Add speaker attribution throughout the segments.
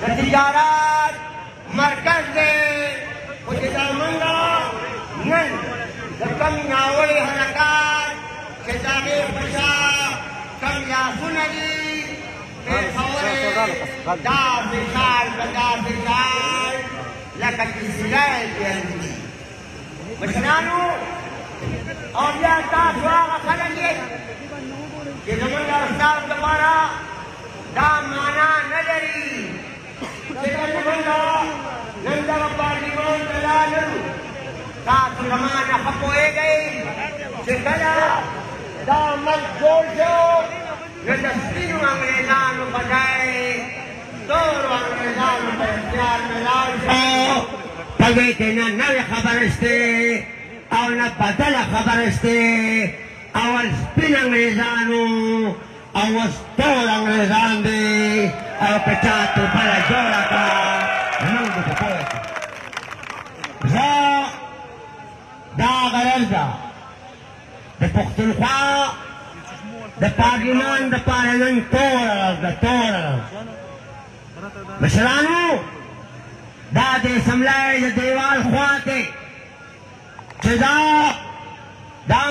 Speaker 1: د تجارت مرکز دی خو چې دا موږ نن د کوم ناوړي حرکات چې د هغې په شا کوم لاسونه دي پېښولی دا فشار به دا فشار لکه کیسیلی پیاندي مشرانو او بیا تاسو هغه خلک یې چې زموږ د استاد لپاره دا معنا نه لري چې موږ نن دغه پارلمان ته لاړو تاسو زمانه ښه پوهېږئ چې کله دا ملک جوړ شو نو د سپینو انګریزانو په ځای تورو انګریزانو ته اختیار ملاو شو په دې کې نه نوې خبره شته او نه بدله خبره شته اول سپین انګریزانو او اوس ټول انګریزان دي او که چا توپله جوړه کړه موږ ورته پوه کړو زه دا غرض ده د پښتونخوا د پارلمان دپاره نن توره ورځ ده توره ورځ مشرانو دا د اسمبلی د دیوال خوا کې چې دا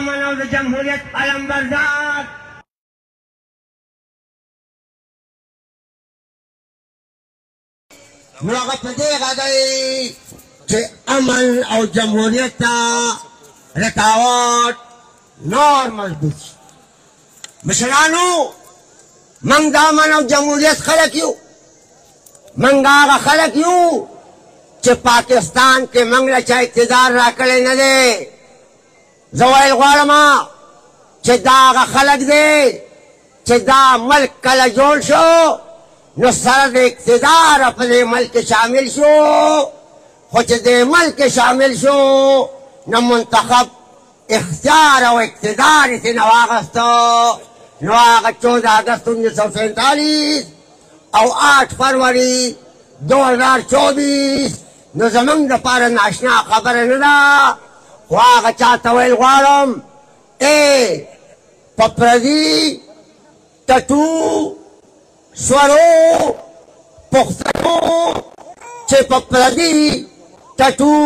Speaker 1: امن او د جمهوریت علمبردار نو هغه په دې غږی چې امن او جمهوریت ته رکاوټ نور مضبوط شي مشرانو موږ د امن او جمهوریت خلک یو موږ هغه خلک یو چې پاکستان کې موږ له چا اقتدار راکړی نه دی زه ویل غواړم چې دا هغه خلک دی چې دا ملک کله جوړ شو نو سره د اقتدار په دې ملک شامل شو خو چې دې ملک شامل شو نو منتخب اختیار او اقتدار یې ترېنه واخیسته نو هغه 14 اگست 1947 او 8 فروری 2024 نو زمونږ دپاره ناشنا خبره نه ده خو هغه چاته ویل غواړم په پردي ټټو سورو پښتنو چې په پردي ټټو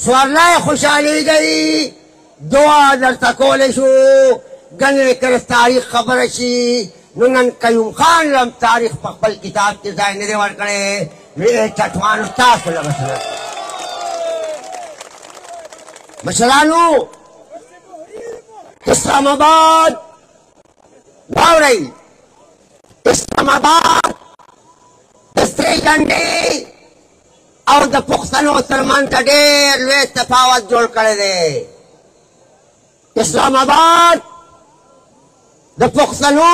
Speaker 1: سورلی خوشحالېږئ دعا درته کولی شو ګنې که تاریخ خبره شي نو نن قیوم خان لم تاریخ په خپل کتاب کې ځای نه دی ورکړی نو ټټوانو تاسو له مسله مشرانو اسلام آباد واورئ اسلام آباد د سرې جنډې او د پښتنو ترمنځ ډېر لوی تفاوت جوړ کړی دی اسلام آباد د پښتنو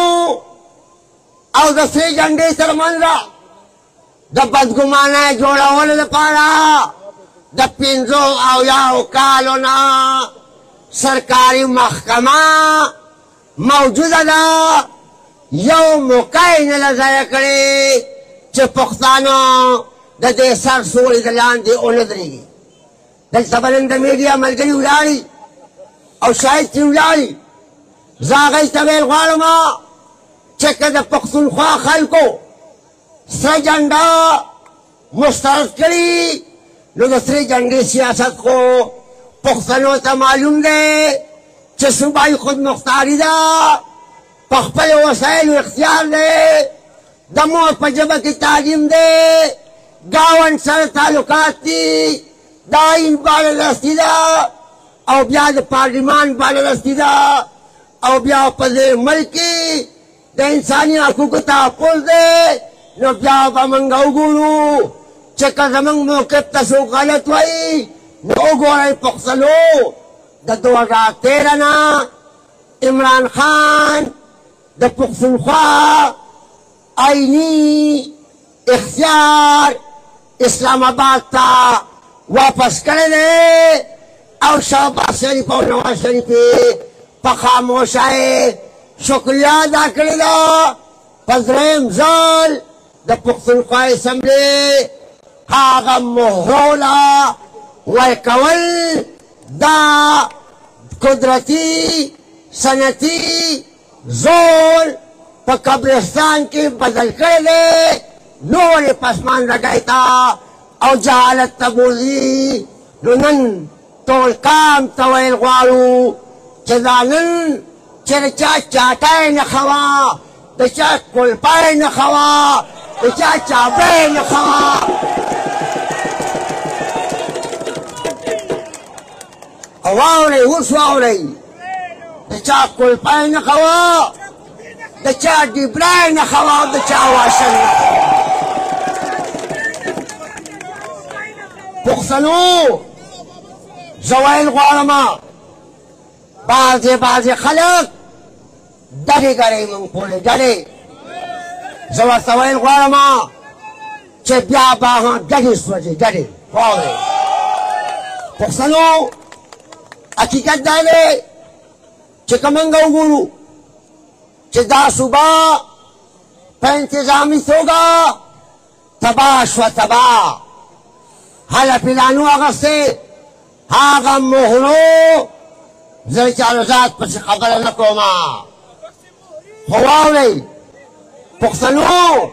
Speaker 1: او د سرې جنډې ترمنځ د بدګمانۍ جوړولو لپاره د 50 کالو نه سرکاري محکمه موجوده ده یو موقع یې نه ده ضایع کړې چې پښتانه د دې سر سوري د لاندې ونه درېږي دلته به نن د میډیا ملګري ولاړي او شاید چې ولاړي زه هغوی ته ویل غواړم چې که د پښتونخوا خلکو سره جنډه مسترد کړي نو د سرې جنډې سیاست خو پښتنو ته معلوم دی چې صوبایي خودمختاري ده په خپلو وسایلو اختیار دی د مور په ژبه کې تعلیم دی ګاونډ سره تعلقات دي د آیین بالادستي ده او بیا د پارلمان بالادستي ده او بیا په دې ملک کې د انساني حقوقو تحفظ دی نو بیا به موږ وګورو چې که زموږ موقف ته څوک غلط وایي نو وګورئ پښتنو د 2013 نه عمران خان د پښتونخوا آئینی اختیار اسلام آباد ته واپس کړی دی او شهباز شریف او نواز شریف یې په خاموشۍ شکریه ادا کړې ده په درېیم ځل د پښتونخوا اسمبلې هغه مهرونه ورکول دا قدرتي صنعتي زول په قبرستان کې بدل کړی دی نور پسمانده گیتا او جهالت ته بوځي. نو نن ټول کام ته ویل غواړو چې دا نن چې د چا چاټی نښه وه، د چا کلپی نښه وه، د چا چابی نښه وه، او واورئ اوس واورئ د چا کلپی نښه وه، د چا ډیبری نښه وه، او د چا واشن نښه وه. پښتنو زه ویل غواړم بعضې خلک ډډې ګرۍ مونږ پورې ډډې. زه ورته ویل غواړم چې بیا به ډډې سوځي ډډې. واورئ پښتنو حقیقت دا دی چې که موږ وګورو چې دا صوبه په انتظامي توګه تباه شوه تباه. هله پلانو اخیستې هغه مهرو زه چا ذات پسې خبره نه کوم. خو واورئ پښتنو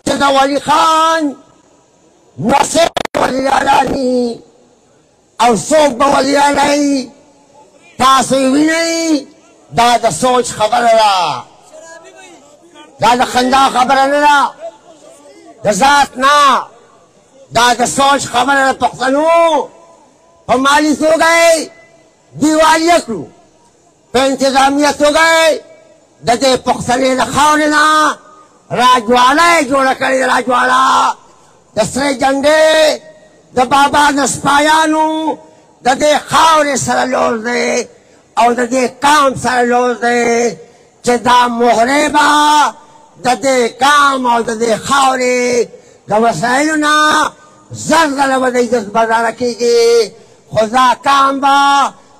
Speaker 1: چې د ولي خان نصر ولیعلاني او څوک به ولیعلي تاسو یې وینئ. دا د سوچ خبره ده، دا د خندا خبره نه ده، د ذات نه، دا د سوچ خبره ده. پښتنو په مالي توګه یې دیوالیه کړو، په انتظامیه توګه یې د دې پښتنې د خاورې نه راجواله یې جوړه کړې ده. راجواله د سرې جنډې د بابا د سپایانو د دې خاورې سره لوز دی او د دې قام سره لوز دی چې دا مهرې به د دې قام او د دې خاورې د وسایلو نه زر ځله به د عزت برداره کېږي. خو دا قام به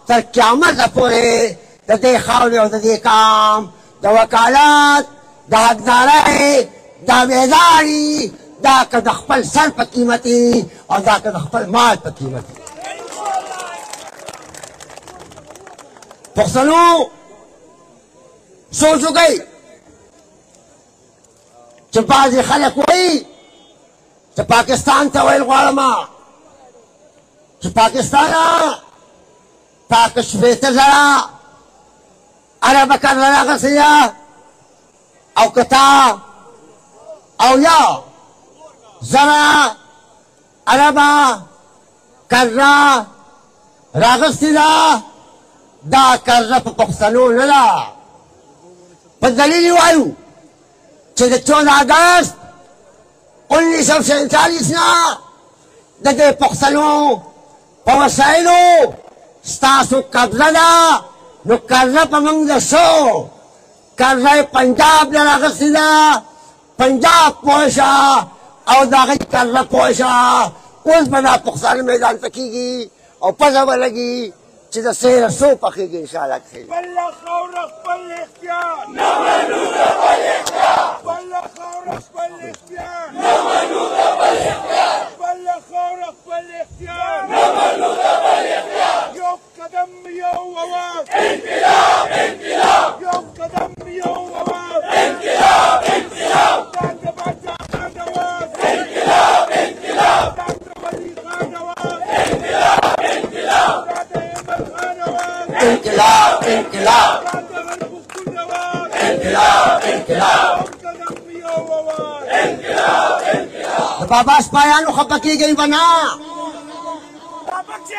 Speaker 1: تر قیامته پورې د دې خاورې او د دې قام د وکالت د حقدارۍ دا بیداري دا که د خپل سر په قیمتي او دا که د خپل مال په قیمتي. پښتنو سوچ وکئ چې بعضې خلک وایي چې پاکستان ته ویل غواړم چې پاکستانه تا که شپېته زره عربه کرله راغسې ده او که تا اویا زره عربه کرله راغستې ده، دا کرزه په پښتنو نه ده. په دلیل یې وایو چې د 14 اګست 1947 نه د دې پښتنو په وسایلو ستاسو قبضه ده. نو کرزه په موږ ده شو، کرزه یې پنجاب نه راغستې ده، پنجاب پوه شه او د هغې کرزه پوه شه. اوس به دا پښتانه میدان ته کېږي او پزه به لګي چې د سیره څو پخېږي انشاءالله کښې.
Speaker 2: بله خاوره خپل اختیار نه منو د بل اختیار، بله خاوره خپل اختیار نه منو د بل اختیار، بله خاوره خپل اختیار نه منو د بل اختیار. یو قدم یو اواز انقلاب انقلاب، یو قدم یو اواز انقلاب انقلاب. دا د باچا خان اواز انقلاب انقلاب، دا د ولي خان اواز انقلاب انقلاب، دا د
Speaker 1: انقلاب انقلاب انقلاب انقلاب. د بابا سپایانو خفه کېږئ به نه.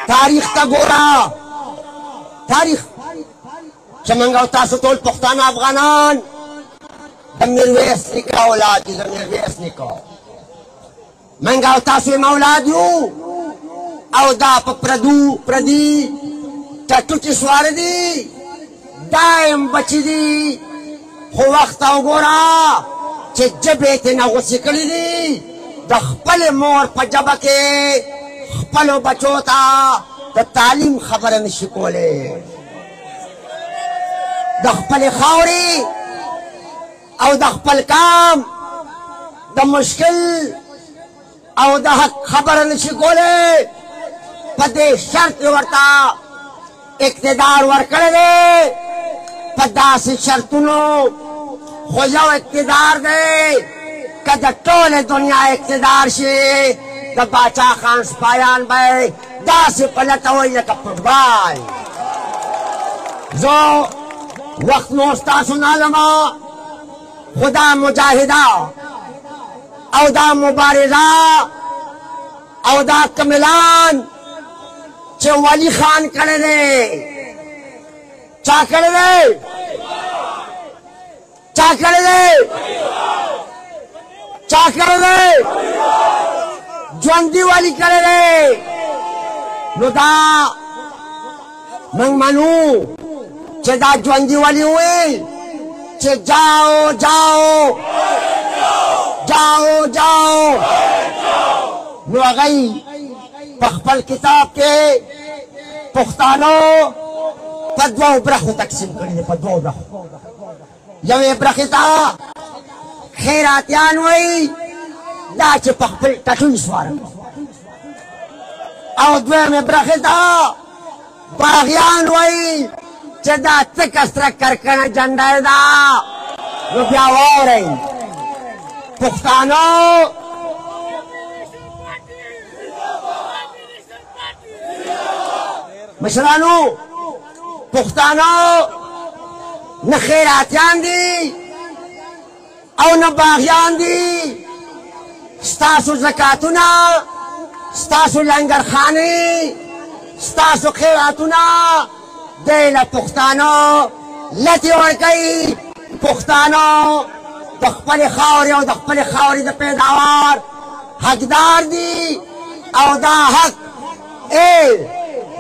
Speaker 1: تاریخ ته ګوره، تاریخ چې موږ او تاسو ټول پښتانه افغانان د میرویس نیکه اولاد دي، د میرویس نیکه. موږ او تاسو یې اولاد یو او دا په پردي ټټوټې سواره دي، دایم بچي دي. خو وخت ته وګوره چې ژبې ترې نه غوڅې کړي دي. د خپلې مور په ژبه کې خپلو بچو ته د تعلیم خبره نشي کولی. د خپلې خاورې او د خپل قام د مشکل او د حق خبره نشي کولی. په دې شرط ورته اقتدار ورکړی دی، په داسې شرطونو. خو یو اقتدار دی که د ټول دنیا اقتدار شي د باچا خان سپایان به داسې پلټوئ لکه فوټبال. زه وخت نور ستاسو نه لمه، خو دا مجاهده او دا مبارزه او دا کملان چې ولی خان کړی دی، چا کړی دی؟ چا کړی دی؟ چا کړی دی؟ ژوندي ولی کړی دی. نو دا موږ منو چې دا ژوندي ولی وویل چې جاؤ جاؤ جاؤ جاؤ. نو هغوی په خپل کتاب کې پښتانه په دوو برخو تقسیم کړي دي، په دوو برخو. یوې برخې ته خیراتیان وایي، دا چې په خپل ټټوي سواره، او دویمې برخې ته باغیان وایي چې دا تکه سره کرکنه جنډه ده. نو بیا واورئ پښتانه مشرانو، پښتانه نه خیراتیان دي او نه باغیان دي. ستاسو زکاتونه، ستاسو لنګرخانې، ستاسو خیراتونه دی له پښتانه لتې ورکوي. پښتانه د خپلې خاورې او د خپلې خاورې د پیداوار حقدار دي، او دا حق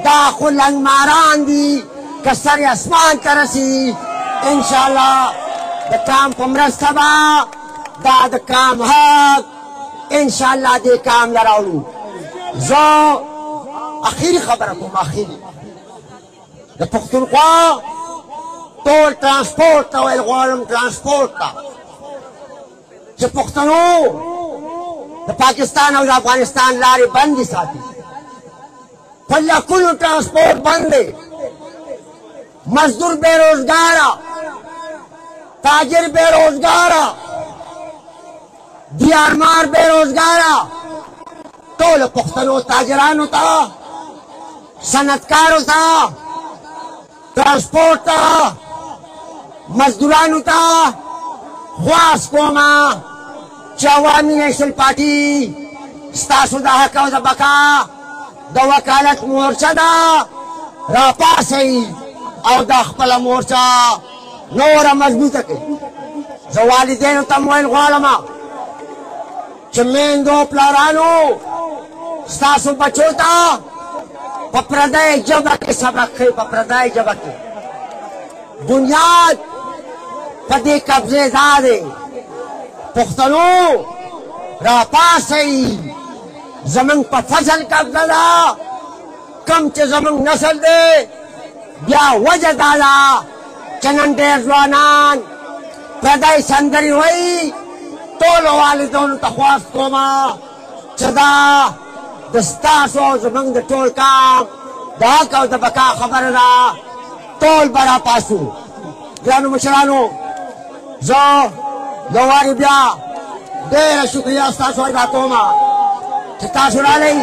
Speaker 1: دا خو لنګماران دي که سر اسمان ته رسي. انشاءالله د کام په مرسته به دا د کام حق انشاءالله دې کام له راوړو. زه اخري خبره کوم، اخري د پښتونخوا ټول ترانسپورټ ته ویل غواړم، ترانسپورټ ته چې پښتنو د پاکستان او د افغانستان لارې بندې ساتي. په لکونو ترانسپورټ بند دی، مزدور بېروزګاره، تاجر بېروزګاره، دیارمار بېروزګاره. ټولو پښتنو تاجرانو ته، صنعتکارو ته، ترانسپورټ ته، مزدورانو ته خواست کومه چې عوامي نیشنل پارټي ستاسو د حق او د بقا د وکالت مورچه ده، راپاڅئ او دا خپله مورچه نوره مضبوطه کړئ. زه والدینو ته م ویل غواړم چې میندو پلارانو ستاسو بچو ته په پردۍ ژبه کې سبق ښیي، په پردۍ ژبه کې. بنیاد په دې قبضې دا دی، پښتنو راپاڅئ، زمونږ په فصل قبضه ده. کم چې زمونږ نسل دی، بیا وجه دا ده چې نن ډېر ځوانان پردۍ سندرې وایي. ټولو والدینو ته خواست کومه چې دا د ستاسو او زمونږ د ټول کام د حق او د بقا خبره ده. ټول به راپاڅو. ګرانو مشرانو، زه یو وارې بیا ډېره شکریه ستاسو ادا کومه چې تاسو راغلئ.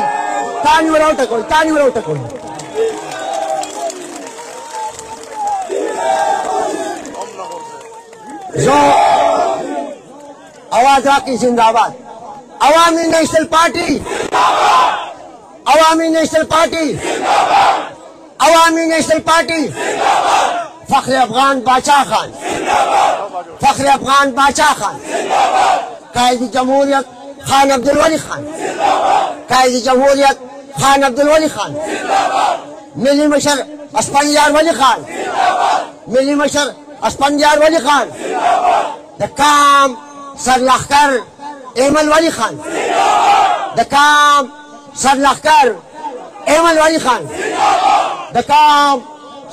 Speaker 1: تانې ور وټکوئ، تانې ور وټکوئ. زه आवाज राखी जिंदाबाद. अवामी national party, अवामी national party, अवामी national party. फख्र अफगान बादशाह खान, फख्र अफगान बादशाह खान, कायद जमहूरियत खान अब्दुल वली खान, कायद जमहूरियत खान अब्दुल वली खान, मिली मशर अस्पंजार वली खान, मिली मशर अस्पंजार वली खान, द काम सरलखकर एमल वली खान, द काम सरलखकर एमल वली खान, द काम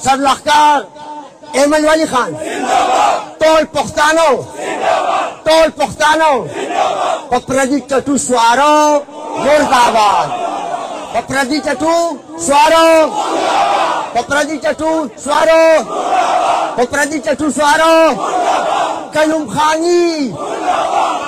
Speaker 1: सरलखकर एमल वली खान. टोल पुख्तानो, टोल पुख्तानो, पप्रदी चटू स्वारो मुर्दाबाद, पप्रदी चटू स्वारो, पप्रदी चटू स्वारो, पप्रदी चटू स्वारो, कयूम खानी